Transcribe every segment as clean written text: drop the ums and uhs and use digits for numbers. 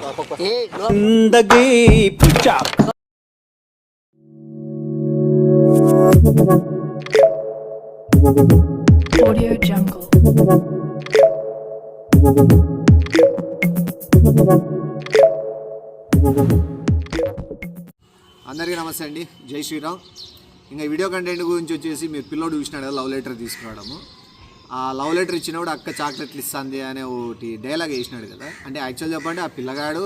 जिंदगी पिचा Audio Jungle. అందరికీ నమస్తే అండి, జై శ్రీరామ్. ఇంకా వీడియో కంటెంట్ గురించి వచ్చేసి మీరు పిల్లోడు చూసినాడు కదా, లవ్ లెటర్ తీసుకురావడము. ఆ లవ్ లెటర్ ఇచ్చినప్పుడు అక్క చాక్లెట్లు ఇస్తుంది అనే ఒకటి డైలాగ్ వేసినాడు కదా. అంటే యాక్చువల్ చెప్పండి, ఆ పిల్లగాడు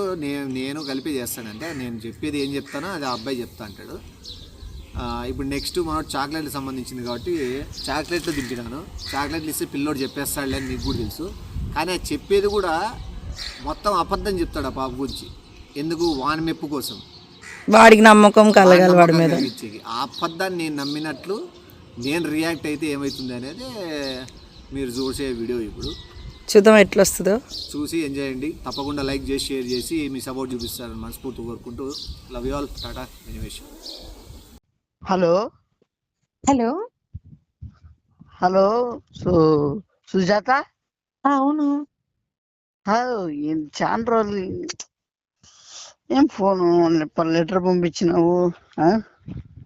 నేను కలిపి చేస్తానంటే నేను చెప్పేది ఏం చెప్తానో అది ఆ అబ్బాయి చెప్తా అంటాడు. ఇప్పుడు నెక్స్ట్ మనోడు చాక్లెట్కి సంబంధించింది కాబట్టి చాక్లెట్లు తింటున్నాను. చాక్లెట్లు ఇస్తే పిల్లోడు చెప్పేస్తాడులే అని నీకు కూడా తెలుసు. కానీ అది చెప్పేది కూడా మొత్తం అబద్ధం చెప్తాడు ఆ పాప గురించి. ఎందుకు? వాని మెప్పు కోసం, వాడికి నమ్మకం కలగాలి వాడి మీద. ఆ అబద్ధాన్ని నేను నమ్మినట్లు నేను రియాక్ట్ అయితే ఏమవుతుంది అనేది మీరు చూసే వీడియో. ఇప్పుడు చూద్దాం ఎట్లా వస్తుందో, చూసి ఎంజాయ్ చేయండి. తప్పకుండా లైక్ చేసి షేర్ చేసి మీ సపోర్ట్ చూపిస్తారని మనస్ఫూర్తి కోరుకుంటూ లవ్ యూ ఆల్. టాటా ఎనివేషన్. హలో హలో హలో సుజాత, అవును. చాలా రోజులు ఏం ఫోను లెటర్ పంపించినావు?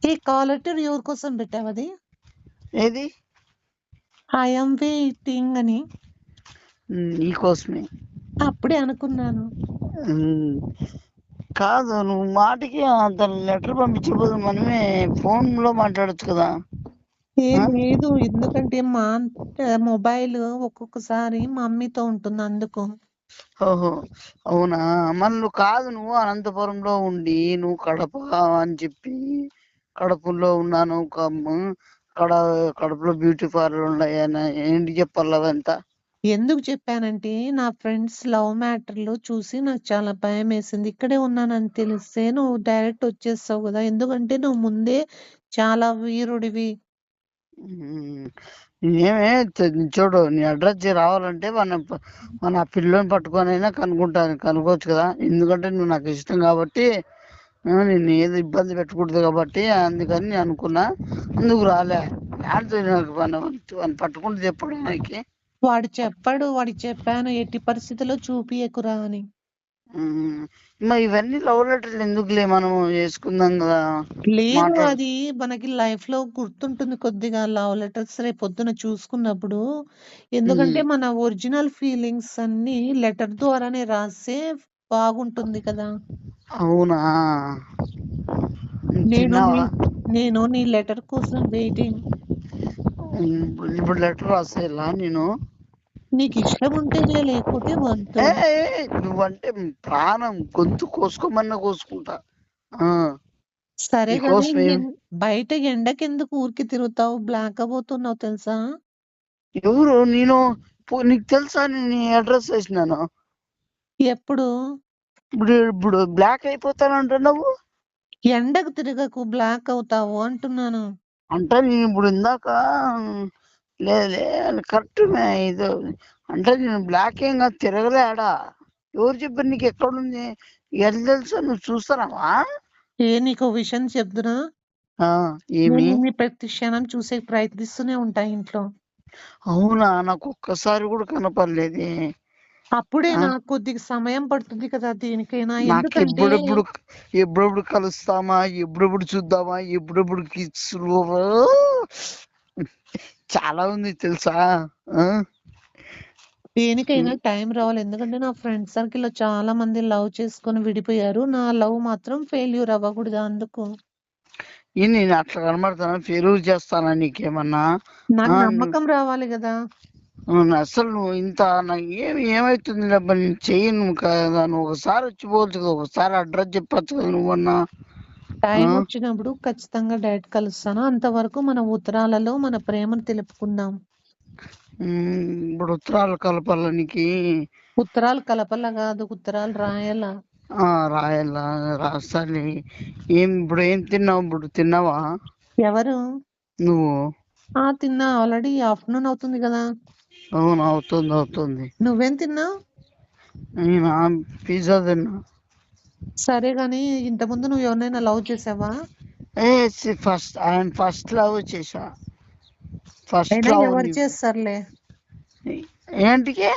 ఈ కాల్ లెటర్ ఎవరి కోసం పెట్టావు? అది ఏది? ఐఎమ్ వెయిటింగ్ అని. నీకోసమే. అప్పుడే అనుకున్నాను. కాదు, నువ్వు మాటికి అంత లెటర్ పంపించబోదు, మనమే ఫోన్ లో మాట్లాడచ్చు కదా. ఏం లేదు, ఎందుకంటే మా మొబైల్ ఒక్కొక్కసారి మమ్మీతో ఉంటుంది, అందుకు. ఓహో, అవునా. మళ్ళీ నువ్వు అనంతపురంలో ఉండి నువ్వు కడప అని చెప్పి, కడపలో ఉన్నాను, కడపలో బ్యూటీ పార్లర్ ఉన్నాయని ఏంటి చెప్పాలి అవంతా? ఎందుకు చెప్పానంటే నా ఫ్రెండ్స్ లవ్ మ్యాటర్లు చూసి నాకు చాలా భయం వేసింది. ఇక్కడే ఉన్నానని తెలిస్తే నువ్వు డైరెక్ట్ వచ్చేస్తావు కదా, ఎందుకంటే నువ్వు ముందే చాలా వీరుడివి. ఏమే చూడు, నీ అడ్రస్ రావాలంటే మన పిల్లని పట్టుకొని అయినా కనుక్కోవచ్చు కదా. ఎందుకంటే నువ్వు నాకు ఇష్టం కాబట్టి, నేను ఏది ఇబ్బంది పెట్టకూడదు కాబట్టి అందుకని నేను అనుకున్నా. అందుకు రాలే. పట్టుకుంటూ చెప్పడానికి వాడికి చెప్పాను ఎట్టి పరిస్థితుల్లో చూపియకురా అని. మరి ఇవన్నీ లవ్ లెటర్లు ఎందుకులే, మనం చేసుకుందాం కదా. లేదు, అది మనకి లైఫ్ లో గుర్తుంటుంది కొద్దిగా లవ్ లెటర్స్ రేపు పొద్దున చూసుకున్నప్పుడు. ఎందుకంటే మన ఒరిజినల్ ఫీలింగ్స్ అన్ని లెటర్ ద్వారానే రాస్తే బాగుంటుంది కదా. అవునా? నేను నీ లెటర్ కోసం వెయిటింగ్. ఇప్పుడు లెటర్ రాసేలా నేను? నీకు ఇష్టం ఉంటేనే, లేకపోతే వద్దు. నువ్వంటే ప్రాణం, గొంతు కోసుకోమన్నా కోసుకుంటా. సరే కానీ బయట ఎండకెందుకు ఊరికి తిరుగుతావు? బ్లాక్ అయిపోతున్నావు తెలుసా? ఎవరు నేను? నీకు తెలుసా నీ అడ్రస్ వేసినాను? ఎప్పుడు? ఇప్పుడు బ్లాక్ అయిపోతానంటున్నావు. ఎండకు తిరగకు, బ్లాక్ అవుతావు అంటున్నాను. అంటే నేను ఇప్పుడు ఇందాక లేదులే కరెక్ట్ ఇది. అంటే నేను బ్లాక్ ఏం కాదు, తిరగలే ఆడా. ఎవరు చెప్పారు నీకు? ఎక్కడుంది? ఎలా తెలుసా? నువ్వు చూస్తానావా? నీకు విషయం చెప్తున్నా. ఏమి? ప్రతి క్షణం చూసే ప్రయత్నిస్తూనే ఉంటా ఇంట్లో. అవునా? నాకు ఒక్కసారి కూడా కనపడలేదే. అప్పుడే నాకు కొద్దిగా సమయం పడుతుంది కదా దేనికైనా. నాకు ఎప్పుడెప్పుడు కలుస్తామా, ఎప్పుడెప్పుడు చూద్దామా, ఎప్పుడెప్పుడు కిస్సులు చాలా ఉంది తెలుసా. దేనికైనా టైం రావాలి. ఎందుకంటే నా ఫ్రెండ్ సర్కిల్ లో చాలా మంది లవ్ చేసుకొని విడిపోయారు. నా లవ్ మాత్రం ఫెయిల్యూర్ అవ్వకూడదు, అందుకు. నేను అట్లా కనబడతాను, ఫెయిల్యూర్ చేస్తానా నీకేమన్నా? నాకు నమ్మకం రావాలి కదా. అసలు నువ్వు ఇంత నాకు ఏమైతుంది నేను చెయ్యను కదా. నువ్వు ఒకసారి వచ్చిపోవచ్చు కదా, ఒకసారి అడ్రస్ చెప్పచ్చు కదా నువ్వన్నా. టైం వచ్చినప్పుడు ఖచ్చితంగా డైరెక్ట్ కలుస్తాను. అంతవరకు మన ఉత్తరాలలో మన ప్రేమను తెలుపుకుందాం. ఇప్పుడు ఉత్తరాలు కలపాల నీకు? ఉత్తరాలు కలపల కాదు, ఉత్తరాలు రాయాలా. రాయాలా? రాస్తాలే. ఇప్పుడు ఏం తిన్నావు? ఇప్పుడు తిన్నావా? ఎవరు? నువ్వు. తిన్నా, ఆల్రెడీ ఆఫ్టర్నూన్ అవుతుంది కదా. అవును, అవుతుంది. నువ్వేం తిన్నావు? నేను పిజ్జా తిన్నా. సరే గాని ఇంతకుముందు నువ్వు ఎవరినైనా లవ్ చేసావా? ఫస్ట్ లవ్ చేసా. ఫస్ట్ లవ్ ఎవరు చేస్తారులే. ఏంటికి?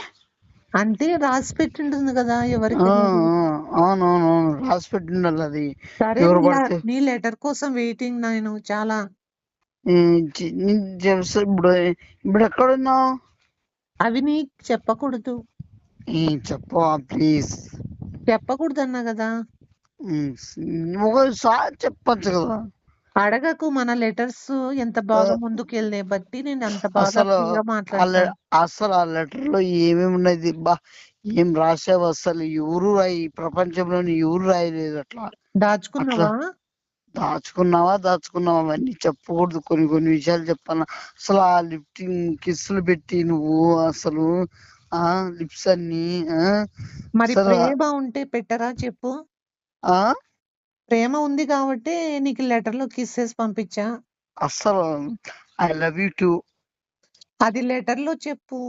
అంటే రాసి పెట్టింటుంది కదా ఆ, ఎవరికి ఆ, అవునవునవును రాసి పెట్టిండాలి అది. సరే ఎవరు పడితే నీ లెటర్ కోసం వెయిటింగ్ నేను చాలా. ఇప్పుడు ఇప్పుడు ఎక్కడున్నావు? అవి నీకు చెప్పకూడదు. చెప్పవా ప్లీజ్? చెప్పకూడదు అన్నా కదా. ఒకసారి చెప్పచ్చు కదా. అడగకు, మన లెటర్స్ ఎంత ఆ, బాగా ముందుకెళ్ళే బట్టి నేను అంత బాగా అసలు ఫ్రీగా ఆ మాట్లాడతాను. అసలు ఆ లెటర్ లో ఏమేమి ఉన్నది బా, ఏం రాసావు? అసలు ఎవరు రాయి, ప్రపంచంలోని ఎవరు రాయలేదు అట్లా. అట్లా దాచుకున్నావా? దాచుకున్నావా అవన్నీ చెప్పకూడదు. కొన్ని కొన్ని విషయాలు చెప్పాల. అసలు ఆ లిఫ్టింగ్ కిస్సులు పెట్టి నువ్వు అసలు ఆ లిప్స్ అన్ని మరి అసలు ప్రేమ ఉంటే పెట్టరా చెప్పు. ఆ ప్రేమ ఉంది కాబట్టి నీకు లెటర్లో కిస్సెస్ పంపించా. అసలు ఐ లవ్ యూ టూ అది లెటర్లో చెప్పు.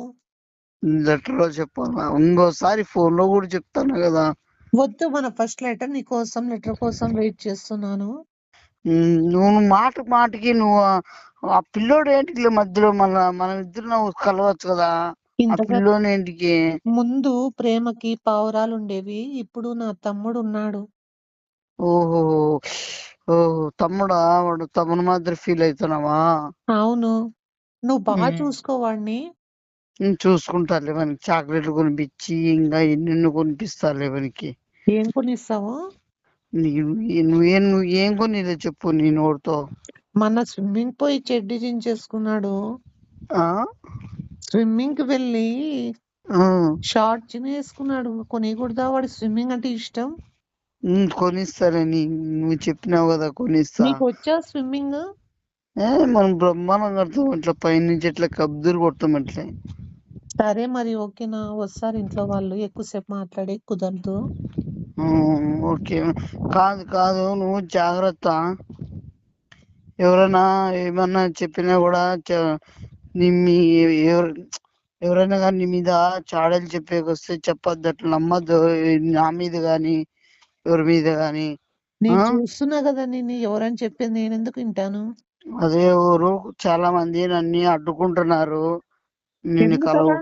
లెటర్ లో చెప్పాను, ఇంకోసారి ఫోన్ లో కూడా చెప్తాను కదా. వద్దు, మన ఫస్ట్ లెటర్ నీ కోసం, లెటర్ కోసం వెయిట్ చేస్తున్నాను. నువ్వు మాటికి నువ్వు ఆ పిల్లోడు ఏంటికి మధ్యలో మన ఇద్దరు నువ్వు కలవచ్చు కదా. ఆ ఇంతగా పిల్లోని ఏంటికి? ముందు ప్రేమకి పావురాలు ఉండేవి, ఇప్పుడు నా తమ్ముడు ఉన్నాడు. ఓహో, ఓహో, తమ్ముడా? వాడు తమ్ముడు మాదిరి ఫీల్ అవుతున్నావా? అవును, నువ్వు బాగా చూసుకోవాడిని. చూసుకుంటారులే, మనకి చాక్లెట్లు కొనిపించి ఇంకా ఎన్నెన్నో కొనిపిస్తారులే మనకి. ఏం కొనిస్తావు? నువ్వేం కొనిలే చెప్పు నీ నోటితో. మన స్విమ్మింగ్ పోయి చెడ్డీ చించేసుకున్నాడు. ఆ స్విమ్మింగ్ కి వెళ్ళి ఆ, షార్ట్ చినేసుకున్నాడు. కొనికూడదా? వాడి స్విమ్మింగ్ అంటే ఇష్టం. కొనిస్తారని నువ్వు చెప్పినావు కదా, కొనిస్తా. నీకు వచ్చా స్విమ్మింగ్? మనం బ్రహ్మాండం కడతాం అట్లా, పైనుంచి ఇట్లా కబ్దులు కొడతాం అట్లా. సరే మరి ఓకేనా? వస్తారు ఇంట్లో వాళ్ళు, ఎక్కువసేపు మాట్లాడే కుదరదు. ఓకే. కాదు కాదు, నువ్వు జాగ్రత్త. ఎవరైనా ఏమన్నా చెప్పినా కూడా మీ ఎవరైనా కానీ నీ మీద చాడలు చెప్పేకొస్తే చెప్పొద్దు, అట్లా నమ్మద్దు. నా మీద గాని ఎవరి మీద గాని. నేను చూస్తున్నా కదా నిన్ను, ఎవరని చెప్పింది నేను ఎందుకు వింటాను? అదే ఊరు చాలా మంది నన్ను అడ్డుకుంటున్నారు. నిన్ను ఎందుకలా?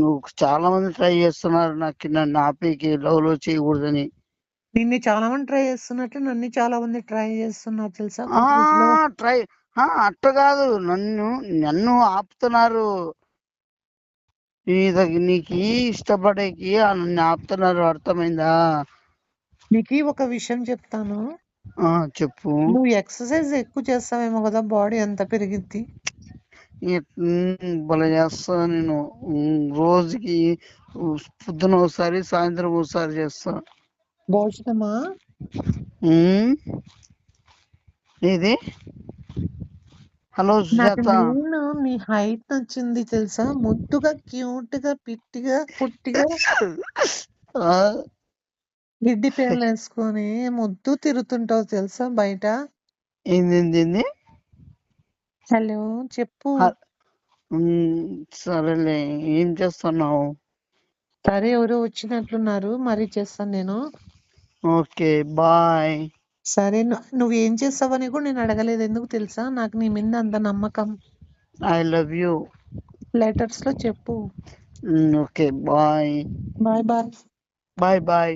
నువ్వు చాలా మంది ట్రై చేస్తున్నారు నాకు, నన్ను ఆపేకి, లవ్ లో చేయకూడదని. నిన్ను చాలా మంది ట్రై చేస్తున్నట్లు నన్ను చాలా మంది ట్రై చేస్తున్నారు తెలుసా? కొంచెం ట్రై అట్ట కాదు, నన్ను నన్ను ఆపుతున్నారు. నీకు ఇష్టపడేకి నన్ను ఆపుతున్నారు, అర్థమైందా? నీకు ఒక విషయం చెప్తాను. చెప్పు. నువ్వు ఎక్సర్సైజ్ ఎక్కువ చేస్తావేమో కదా, బాడీ ఎంత పెరిగిద్ది. భలే చేస్తా నేను. రోజుకి పొద్దున ఒకసారి, సాయంత్రం ఒకసారి చేస్తా. భోజనమా? ఇది హలో నాకు సుజాత. మెయిన్ నీ హైట్ నచ్చింది తెలుసా? ముద్దుగా, క్యూట్ గా, పిట్టిగా, పుట్టిగా, ఆ, గిడ్డి పేర్లు వేసుకొని ముద్దు తిరుగుతుంటావు తెలుసా బయట. ఏంది? హలో, చెప్పు. సరేలే, ఏం చేస్తున్నావు? సరే, ఎవరో వచ్చినట్లున్నారు, మరీ చేస్తాను నేను. Okay, bye. సరే, నువ్వేం చేస్తావని కూడా నేను అడగలేదు, ఎందుకు తెలుసా? నాకు నీ మీద అంత నమ్మకం. I love you. లెటర్స్ లో చెప్పు. Okay, bye. Bye bye. Bye bye.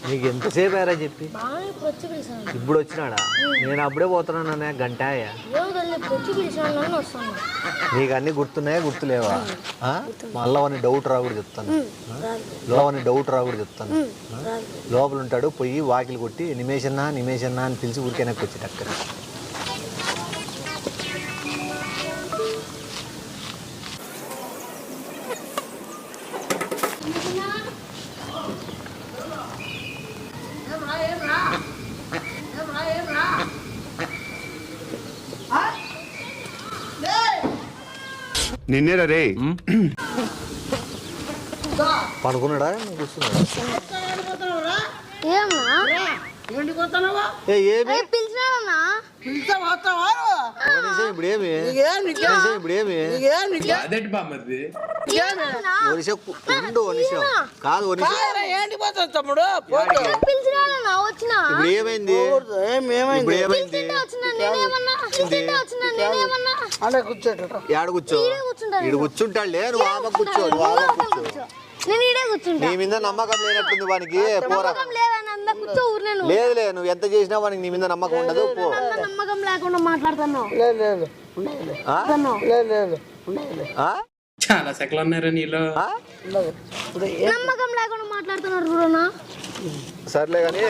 నీకు ఎంతసేపు అయ్యారా చెప్పి? ఇప్పుడు వచ్చినాడా? నేను అప్పుడే పోతున్నాను అనే గంట అయ్యా. నీకు అన్ని గుర్తున్నాయా, గుర్తులేవా? మళ్ళా వాడిని డౌట్ రాకూడదు చెప్తాను. లోపల ఉంటాడు, పోయి వాకిలి కొట్టి నిమేషన్నా అని పిలిచి ఊరికే వెనక్కి వచ్చి టక్కన. నిన్నేరా రే? పడుకున్నాడా, కూర్చున్నాడా? ఏమన్నా ఏమి పిలిచినా పిలిస్తే పోతావా ఒక నిమిషం ఇప్పుడు ఏమి ఇప్పుడు ఏమి ఓ నిమిషం ఉండు ఓ నిమిషం కాదు ఓ నిమిషం ఏంటి పోతావు తమ్ముడు ఇప్పుడు ఏమైంది ఇప్పుడు ఏమైంది అలా కూర్చోట ఏడ కూర్చో ఈడు కూర్చుంటాడులే నువ్వు ఆమె కూర్చో నువ్వు ఆమె కూర్చో నీ మీద నమ్మకం లేనట్టుంది వానికి పోరా లేదులే నువ్వు ఎంత చేసినా వానికి నీ మీద నమ్మకం ఉండదు పో నమ్మకం లేకుండా మాట్లాడుతున్నావు చాలా సెకలు ఉన్నారు నీలో నమ్మకం లేకుండా మాట్లాడుతున్నారు సర్లే కానీ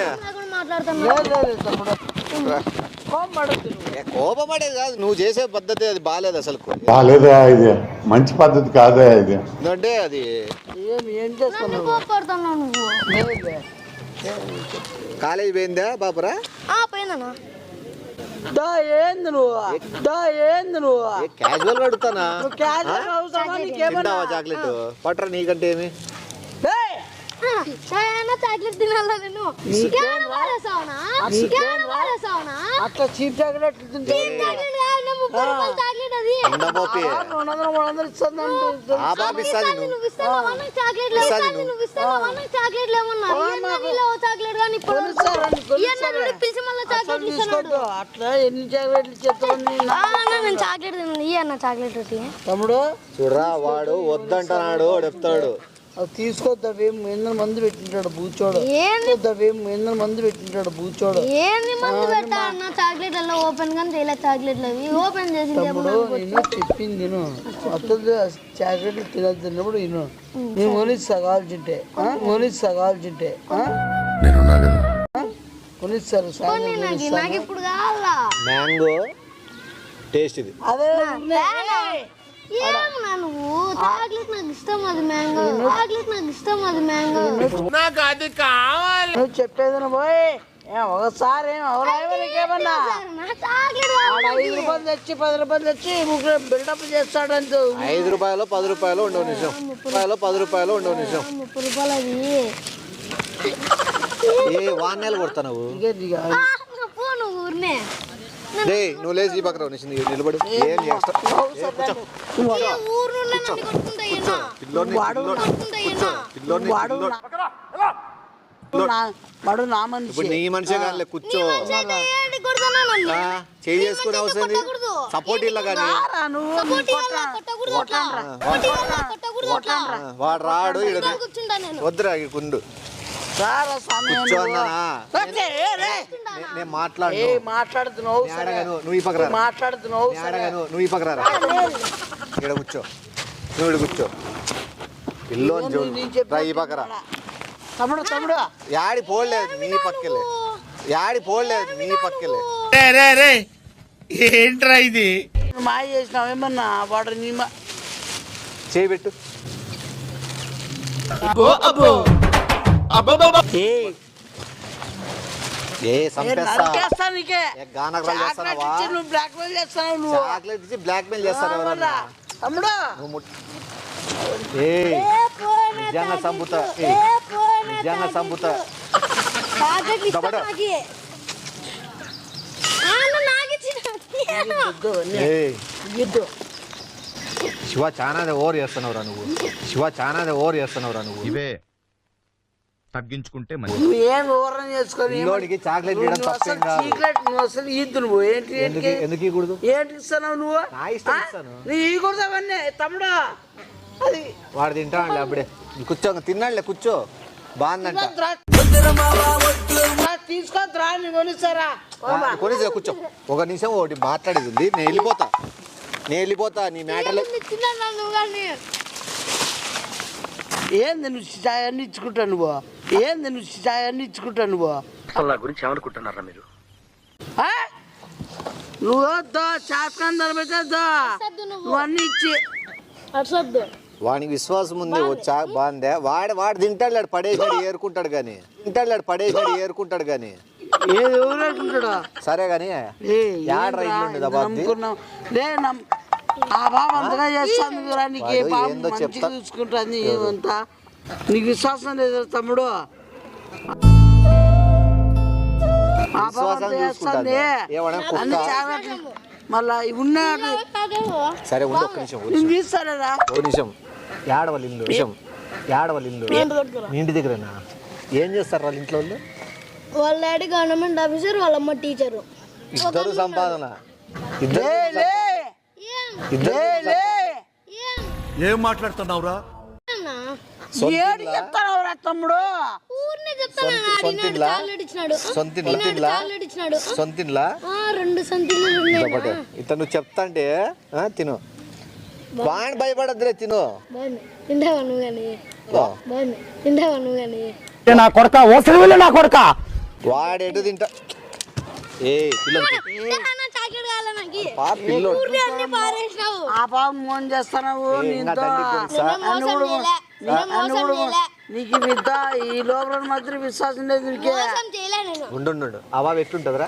కోపం పడేది కాదు నువ్వు చేసే పద్ధతి అది బాగాలేదు అసలు బాగాలేదా ఇది మంచి పద్ధతి కాదా ఇది ఎందుకంటే అది ఏం చేస్తున్నావు కాలేజీ పోయిందా బాపురా పోయిందన్నా ఏంది నువ్వు క్యాజువల్ అడుగుతానా నీకేమన్నా చాక్లెట్ పట్టరా నీకంటే ఏమి చాక్లెట్ తినాలా నేను అట్లా చీప్ చాక్లెట్ అట్లా ఎన్ని చాక్లెట్లు చాక్లెట్ తిన్నా చాక్లెట్ తమ్ముడు చూడరా వాడు వద్దంటున్నాడు వాడు చెప్తాడు తీసుకోద్దాం 800 మంది పెట్టింటాడు బూచోడు మంది పెట్టింటాడు బూచోడు ఏంది మందు పెట్టా అన్న చాక్లెట్ అలా ఓపెన్ గా తేలే చాక్లెట్లు అవి ఓపెన్ చేసి తమ్ముడు నేను చెప్పింది నేను అత్తది చాక్లెట్లు తినద్దు నేను నేను కొనిస్తా కావాల్సింటే కొనిస్తారు నాకు ఇప్పుడు కావాలా మ్యాంగో టేస్ట్ ఇది అదే ఏమన్నా నువ్వు చాక్లెట్ నాకు ఇష్టం అది మ్యాంగో నాకు అది కావాలి నువ్వు చెప్పేది పోయి ఒకసారి ఏమన్నా రూపాయలు తెచ్చి 10 రూపాయలు తెచ్చి బిల్డప్ చేస్తాడంత 5 రూపాయలు 10 రూపాయలు ఉండవు నిమిషం 10 రూపాయలు ఉండవు నిమిషం 30 రూపాయలు అది వాన్నెలు కొడతా నువ్వు నువ్వు ఊరినే నువ్వు లేచి ఈ పక్కన నిలబడు ఏం వాడు నా మనిషి ఇప్పుడు నీ మనిషే కానీ కూర్చో చేయి చేసుకునే అవసరం సపోర్ట్ ఇల్లా కానీ వాడు రాడు వద్దురా కుండు కూర్చో అన్నా నేను మాట్లాడుతున్నావు నువ్వు ఈ పక్కన మాట్లాడుతున్నావు నువ్వు ఈ పక్కన ఇక్కడ కూర్చో నువ్వు ఇక్కడ కూర్చో పిల్లోని చూడు ఈ పక్కన తమ్ముడు యాడి పోలేదు నీ పక్కలే ఏంట్రా ఇది మాయ చేసినావు ఏమన్నా వాడు నీ చేయి పెట్టు చాక్లెట్ ఇచ్చి బ్లాక్ మెయిల్ చేస్తాను ఎవరన్నా తమ్ముడు నిజంగా సంపుతా శివ చాలా ఓవర్ చేస్తున్నావురా నువ్వు ఇవే తగ్గించుకుంటే ఏం వివరణ చేసుకొని చాక్లెట్ అసలు ఈద్దు నువ్వు ఎందుకు ఇవ్వకూడదు ఏంటి ఇస్తున్నావు నువ్వు నువ్వు ఇవ్వకూడదు అవన్నీ తమ్ముడు అది వాడు తింటాడులే అప్పుడే కూర్చో తిన్నాడులే కూర్చో బాగుందంట తీసుకోద్దురా నేను కొనిస్తారా కొనిసా కూర్చో ఒక నిమిషం ఒకటి మాట్లాడేది ఉంది నేను వెళ్ళిపోతా నీ మ్యాటర్లో ఏంది నువ్వు చాయాన్ని ఇచ్చుకుంటాను నువ్వు నా గురించి ఏమనుకుంటున్నారా మీరు నువ్వు శాస్త్రం పెట్టద్దు నువ్వు అన్ని ఇచ్చి వానికి విశ్వాసం ఉంది వచ్చా బాగుందే వాడు తింటాడు పడేసాడు ఏరుకుంటాడు కానీ ఎవరుకుంటాడు సరే కానీ ఆ బాబు అంతగా చేస్తాను కదా నీకు ఏ బాబు మంచిగా చూసుకుంటాను ఏమంతా నీకు విశ్వాసం లేదు తమ్ముడు విశ్వాసం చూసుకుంటుంది ఏమన్నా కుక్క మళ్ళా ఉన్నాడు సరే ఉండు ఒక్క నిమిషం నేను తీస్తారా ఒక నిమిషం ఏడవల్ ఇల్లు మీ ఇంటి దగ్గరేనా ఏం చేస్తారు వాళ్ళ ఇంట్లో వాళ్ళు వాళ్ళ డాడీ గవర్నమెంట్ ఆఫీసర్ వాళ్ళ అమ్మ టీచరు ఇద్దరు సంపాదన ఏం మాట్లాడుతున్నావురా ఏడు చెప్తారా తమ్ముడు సొంతిన్లా ఇట్లా నువ్వు చెప్తా అంటే తిను వాడిని భయపడద్దులే తిను తింటావా నువ్వు కానీ నా కొడక ఓసరి నా కొడక వాడేటు తింటా ఏ ఆ పాప మోన్ చేస్తున్నావు నీకు విద్ద ఈ లోపల మాత్రం విశ్వాసం లేదు ఉండు అవా ఎట్లుంటదిరా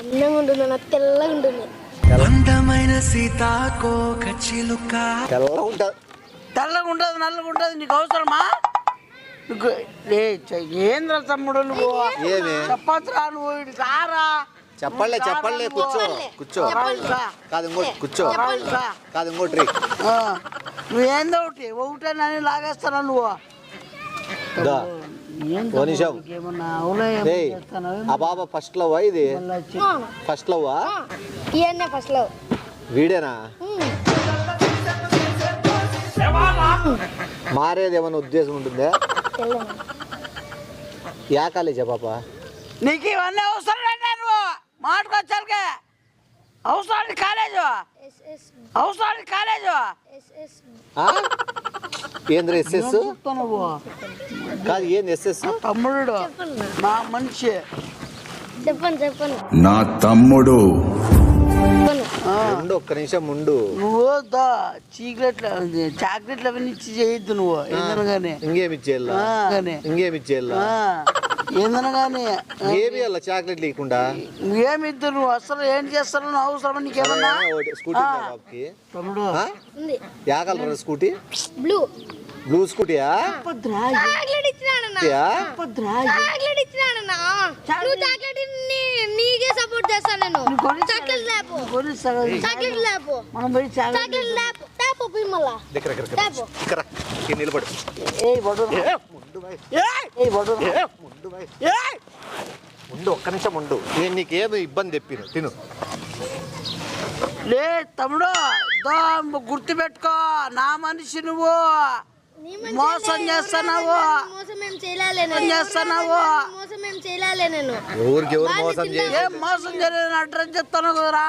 తెల్లగా ఉంటుంది తెల్లగా ఉంటది నల్లగా ఉంటది నీకు అవసరమా ఏంద్ర తమ్ముడు నువ్వు చెప్పరా నువ్వు రారా చెప్పలే కూర్చో కాదు ఇంకోటి కూర్చో కాదు ఇంకోటి నువ్వేందో ఒకటని లాగేస్తానా నువ్వు ఆ బాబా ఫస్ట్ లవ్ ఇది ఫస్ట్ లవ్ వీడేనా మారేది ఏమన్నా ఉద్దేశం ఉంటుందా యా కాలేజా పాప నీకు ఇవన్నీ అవసరం లేదా నువ్వు మాట్లాడుకోవచ్చాలికే అవసరానికి కాలేజు ఏంద్ర ఎస్ఎస్ కాదు ఏంది ఎస్ఎస్ తమ్ముడు నా మనిషి చెప్పండి నా తమ్ముడు ఉండు ఒక్క నిమిషం ఉండు నువ్వు చాక్లెట్లు అవన్నీ ఇచ్చి చేయొద్దు నువ్వు ఏందనగానే ఇంకేమిచ్చేయాలా ఏందనగానే ఏమి అలా చాక్లెట్ లేకుండా ఏమిద్దు నువ్వు అసలు ఏం చేస్తావు నువ్వు అవసరం నీకేమన్నా స్కూటీ తమ్ముడు యా కలర్ స్కూటీ బ్లూ స్కూటీయా నీకే సపోర్ట్ చేస్తాను నేను చాక్లెట్ లేపు మనం పోయి ఇక్కడ నిలబడు ఉండు ఒక్క నిమిషం ఉండు నేను నీకేమి ఇబ్బంది తెప్పిను తిను లే తమ్ముడు గుర్తు పెట్టుకో నా మనిషి నువ్వు మోసం చేస్తున్నావు ఎవరికి మోసం ఏం మోసం చేయలేదు అడ్రస్ చెప్తాను కదరా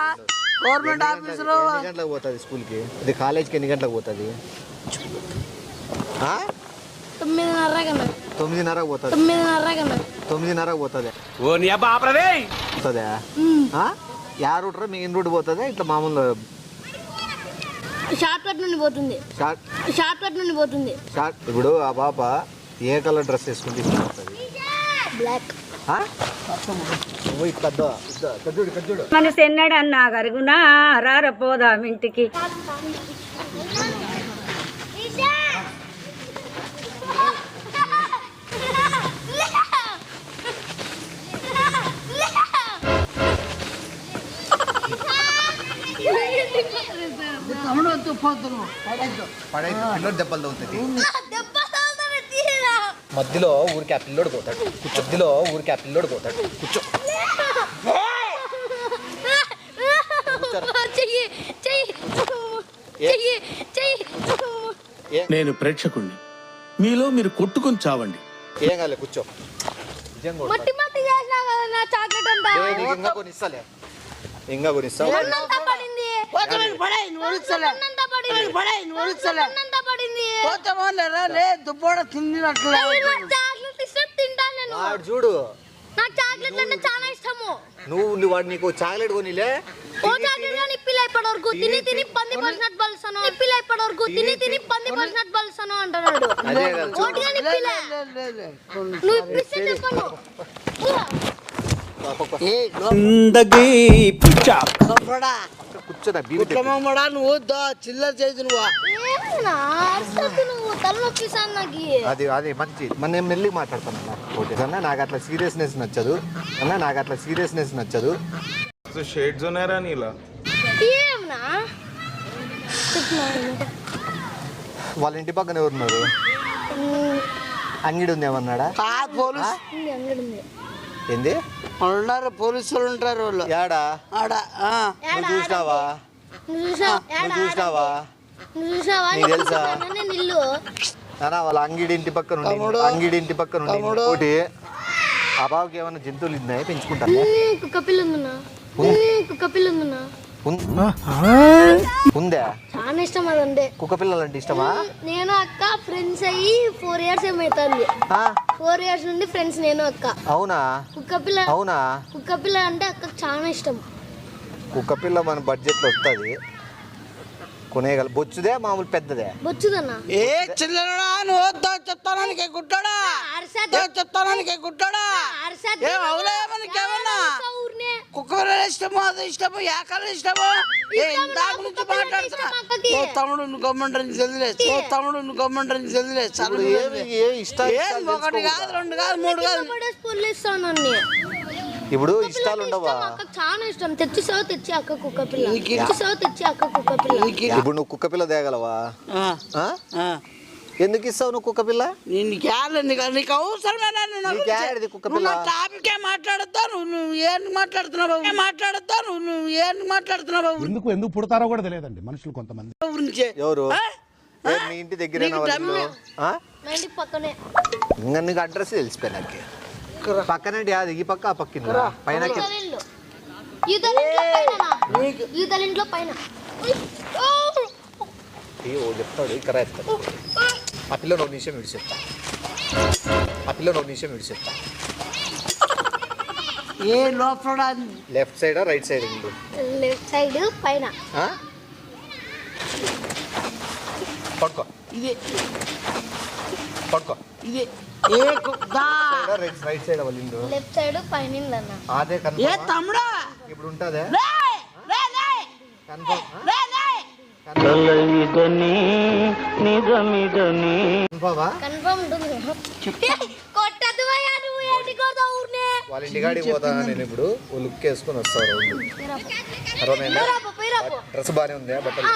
గవర్నమెంట్ ఆఫీసులో ఎన్ని గంటలకు పోతుంది స్కూల్కి ఇది కాలేజ్కి ఎన్ని గంటలకు పోతుంది 9:30 పోతుంది 9:30 పోతుంది యా రూట్ రా మెయిన్ రూట్ పోతుంది ఇట్లా మామూలు షార్ట్ కట్ నుండి పోతుంది ఇప్పుడు ఆ పాప ఏ కలర్ డ్రెస్ వేసుకుంటే బ్లాక్ మనసు ఎన్నడన్నా కరుగునా రారపోదాం ఇంటికి దెబ్బలు తగ్గుతుంది మధ్యలో ఊరికి ఆ పిల్లోడు పోతాడు కూర్చో నేను ప్రేక్షకుణ్ణి మీలో మీరు కొట్టుకొని చావండి ఏం కాలే కూర్చో ఇంకా కొనిస్తావు దుబ్బోడ తిన్నట్లు చూడు నాకు చాక్లెట్లు అంటే చాలా ఇష్టము నువ్వు వాడు నీకు చాక్లెట్ కొనిలే ఓ చాక్లెట్ నిప్పిలు అయిపోయే వరకు తిని పంది పడినట్టు బలుస్తాను నిప్పిలు అయిపోయే వరకు తిని పంది పడినట్టు బలుస్తాను అంటున్నాడు ఓటిగా నిప్పిలే నువ్వు ఇప్పిస్తే చెప్పను కూర్చో బీపీ నువ్వు చిల్లర చేసి నువ్వు ఏమన్నా అరుస్తావు నువ్వు తలనొప్పిస్తాను నాకు అది మంచి మన మెల్లి మాట్లాడతాను అన్న ఓకే అన్న నాకు అట్లా సీరియస్నెస్ నచ్చదు షేడ్స్ ఉన్నారా నీలా ఏమన్నా వాళ్ళ ఇంటి పక్కన ఎవరున్నారు అంగిడి ఉంది ఏమన్నాడా పోలీసు అంగడి ఉంది ఏంది ఉన్నారు పోలీసులు ఉంటారు వాళ్ళు యాడా ఆడ నువ్వు చూసినావా నువ్వు చూసావా నీకు తెలుసా నేను ఇల్లు నానా వాళ్ళ అంగిడి ఇంటి పక్కన ఉండి ఒకటి ఆ బాబుకి ఏమైనా జంతువులు ఉన్నాయి పెంచుకుంటాను కుక్క పిల్ల ఉందన్నా ఉందా చాలా ఇష్టం అదంటే కుక్క పిల్లలంటే ఇష్టమా నేను అక్క ఫ్రెండ్స్ అయ్యి 4 years ఏమవుతుంది 4 years నుండి ఫ్రెండ్స్ నేను అక్క అవునా కుక్క పిల్ల అంటే అక్కకు చాలా ఇష్టం కుక్క పిల్ల మన బడ్జెట్ లో వస్తుంది కొనేగల బొచ్చుదే మామూలు పెద్దదే బొచ్చుదన్నా ఏ చిల్లరా నువ్వు వద్దా చెప్తానానికి గుడ్డడా ఏం అవులేమనికేమన్నా కుక్క ఇష్టమో అది ఇష్టమో ఏకాల ఇష్టమో ఇందాక నుంచి మాట్లాడుతున్నా తమ్ముడు నువ్వు గమ్మంటారని చదిలే ఒకటి కాదు 2 కాదు 3 కాదు ఇప్పుడు ఇష్టాలు ఉండవా అక్కకు చాలా ఇష్టం తెచ్చి అక్క కుక్క పిల్ల ఇప్పుడు నువ్వు కుక్క పిల్ల తేగలవా ఎందుకు ఇస్తావు నువ్వు కుక్క పిల్ల నీకు అవసరమేనా కుక్క పిల్ల టాపికే మాట్లాడతాను నువ్వు ఏం మాట్లాడుతున్నావు ఎందుకు పుడతారో కూడా తెలియదండి మనుషులు కొంతమంది ఎవరు మీ ఇంటి దగ్గర పక్కనే ఇంకా నీకు అడ్రస్ తెలిసిపోయి నాకు పక్కనే అది ఈ పక్క ఆ పక్కన పైన ఇంట్లో పైన చెప్తాడు ఇక్కడ వేస్తాడు ఆ పిల్ల 1 నిమిషం విడిచెప్తా ఏ లోపల left side right side left side పైన పడుకో ఇది రైట్ సైడ్ వాళ్ళ ఇల్లు లెఫ్ట్ సైడ్ పైన అన్న అదే ఏ తమ్ముడా ఇప్పుడు ఉంటుందే కన్ఫర్మ్ ఉంటుంది వాళ్ళ ఇంటికాడికి పోతాను నేను ఇప్పుడు లుక్ వేసుకొని వస్తాను డ్రెస్ బాగానే ఉందా బట్టలు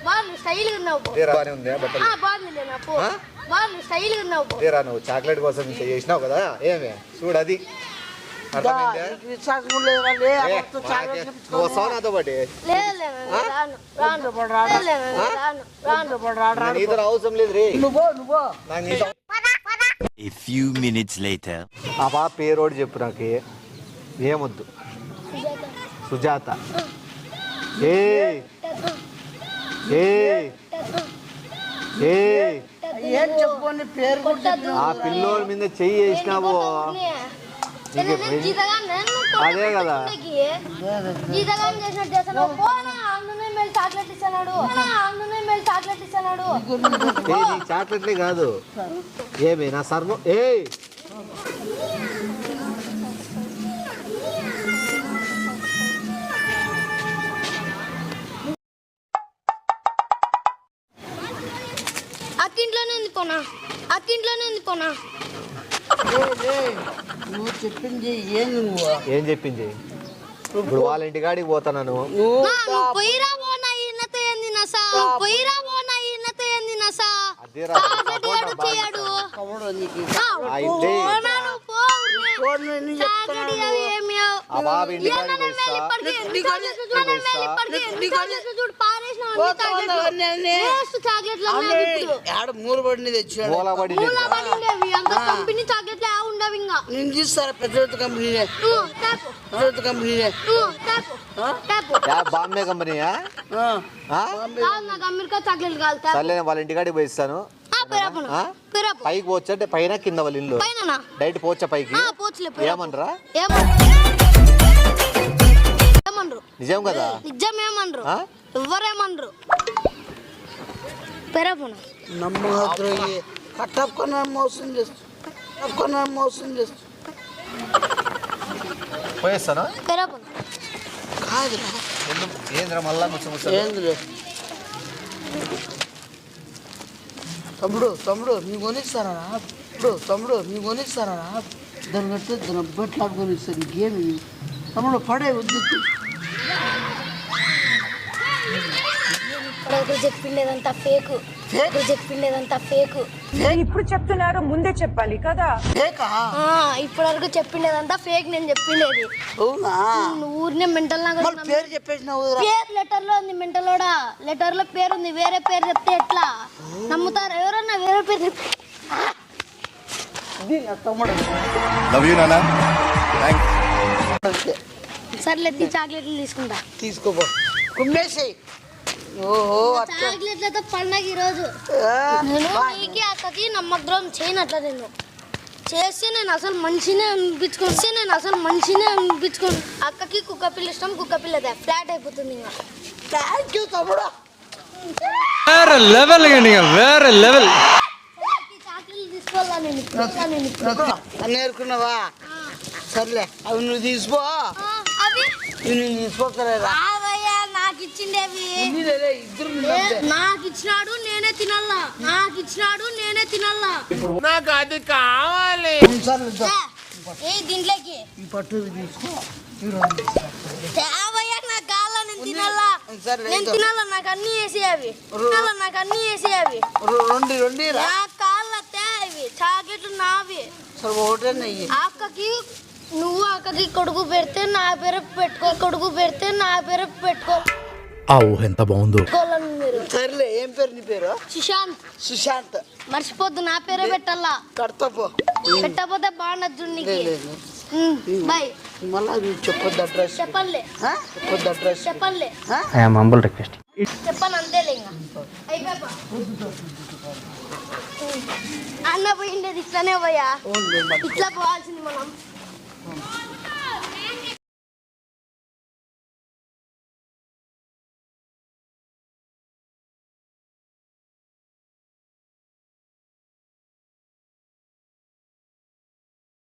బాగానే ఉందా బట్టలు నువ్వు చాక్లెట్ కోసం చేసినావు కదా ఏమే చూడు అది నువ్వు వస్తావు నాతో పాటు నీతో అవసరం లేదు రే నాకు నీతో ఆ బాబా పేరోడు చెప్పు నాకు ఏమొద్దు సుజాత ఆ పిల్లోడి మీద చెయ్యి వేసినావు అదే కదా చాక్లెట్లే కాదు ఏమి నా సర్వం అక్కింట్లోనే ఉంది పోనా నువ్వు చెప్పింది ఏం చెప్పింది ఇప్పుడు వాళ్ళ ఇంటికాడికి పోతాను పోయిరా పోనా ఈయనతో ఏంది నసా మూలబడి తెచ్చాడు కంపెనీ చాక్లెట్ ఉండవు ఇంకా నేను చూస్తారా పెద్ద కంపెనీనే బాంబే కంపెనీయా అమెరికా చాక్లెట్ కాదు సర్లే వాళ్ళ ఇంటికాడికి పోయిస్తాను పైకి పోవచ్చు అంటే పైన కింద వాళ్ళ ఇల్లు డైరెక్ట్ పోవచ్చా పైకి ఏమనరా నిజం కదా నిజం ఏమనరు ఎవరేమనరు నమ్మద్రోహి కట్టప్పుకున్నా మోసం చేస్తూ పోయేస్తాను కాదురా ఏంద్రా మళ్ళా ముచ్చ ఏందిలే తమ్ముడు మీకు కొనిస్తారా తమ్ముడు మీకు కొనిస్తారా దాన్ని కట్టి దాని బట్టలు కొనిస్తారు ఇంకేమి తమ్ముడు పడే వద్దు చెప్పిండేదంతా ఫేక్ చెప్పిండేదంతా ఫేక్ ఇప్పుడు చెప్తున్నారు ముందే చెప్పాలి కదా. ఇప్పటి వరకు చెప్పిండేదంతా ఫేక్ నేను చెప్పిండేది. అవునా ఊరినే మెంటల్ పేరు చెప్పేసినావు పేరు లెటర్ లో ఉంది మెంటలోడా లెటర్ లో పేరు ఉంది వేరే పేరు చెప్తే ఎట్లా నమ్ముతారు ఎవరన్నా వేరే పేరు చెప్తే తమ్ముడు లవ్ యూ నాన్న సర్లే చాక్లెట్లు తీసుకుంటా తీసుకోబో కుమ్మేసి ఓహో చాక్లెట్లతో పండగ ఈరోజు నేను నీకి అక్కకి నమ్మద్రోహం చేయనట్లా నేను చేసి నేను అసలు మనిషినే అనిపించుకోను అక్కకి కుక్క పిల్ల ఇష్టం కుక్క పిల్లదే ఫ్లాట్ అయిపోతుంది ఇంకా థ్యాంక్ యూ తమ్ముడు వేరే లెవెల్ వేరే లెవెల్ చాక్లెట్లు తీసుకోవాలా నేను నేర్చుకున్నావా సర్లే అవి నువ్వు తీసుకో అవి నేను తీసుకోకలేదా నాకు ఇచ్చిండేవి ఇద్దరు నాకు ఇచ్చినాడు నేనే తినాలా నాకు అది కావాలి. ఏ దీంట్లోకి ఈ పట్టు తీసుకో తేవయ్యా నాకు కావాలా నేను తినాలా నాకు అన్ని వేసి అవి రెండు నాకు కావాలా తేవి చాక్లెట్లు నావి సరే ఒకటే నెయ్యి అక్కకి నువ్వు అక్కకి కొడుకు పెడితే నా పేరు పెట్టుకో ఆ ఊహ ఎంత బాగుందో. మీరు సర్లే ఏం పేరు నీ పేరు సుశాంత్ మర్చిపోద్దు నా పేరే పెట్టాలా కడతాపో పెట్టకపోతే బాగుండదు నీకు బాయ్ మళ్ళా చెప్పొద్దు అడ్రస్ చెప్పలే రిక్వెస్ట్ చెప్పాను అంతేలే ఇంకా అయిపోయా అన్న పోయిండేది ఇట్లానే పోయా ఇట్లా పోవాల్సింది మనం